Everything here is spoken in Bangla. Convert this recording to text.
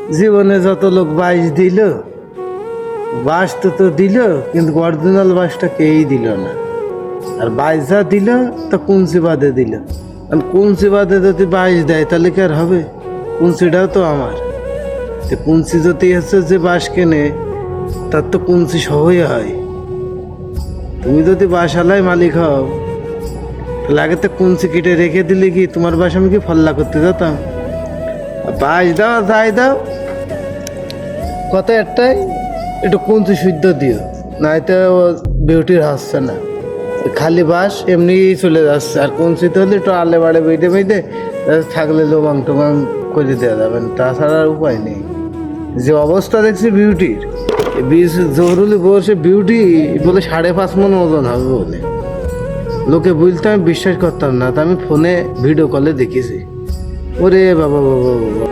জীবনে যত লোক বাঁশ দিল, বাঁশ তো দিল, কিন্তু অরিজিনাল বাঁশটা কেউই দিল না। আর বাঁশ যা দিল তা কুঞ্চি বাদে দিল। আর কুঞ্চি বাদে যদি বাঁশ দেয় তাহলে কি আর হবে? কুঞ্চিটাও তো আমার। তো কুঞ্চি যদি হচ্ছে যে বাঁশ কেনে, তার তো কুঞ্চি সহই হয়। তুমি যদি বাঁশালায় মালিক হও, তাহলে আগে তো কুঞ্চি কেটে রেখে দিলে কি তোমার বাঁশ আমি কি ফল্লা করতে যেতাম? বাঁশ দাও যাই দাও, কথা একটাই, একটু কুঞ্চি শুদ্ধ দিও, নয়তো বিউটির হচ্ছে না। খালি বাঁশ এমনি চলে যাচ্ছে, আর কুঞ্চিতে হলে একটু আলে বাড়ে বেঁধে বেঁধে থাকলে লোবাং টোবাং করে দেওয়া যাবেন, তাছাড়া আর উপায় নেই। যে অবস্থা দেখছি বিউটির, জহরুলি বসে বিউটি বলে 5.5 মণ ওজন হবে বলে লোকে বলতে, আমি বিশ্বাস করতাম না। তা আমি ফোনে ভিডিও কলে দেখেছি। ওরে বাবা বাবা বাবা,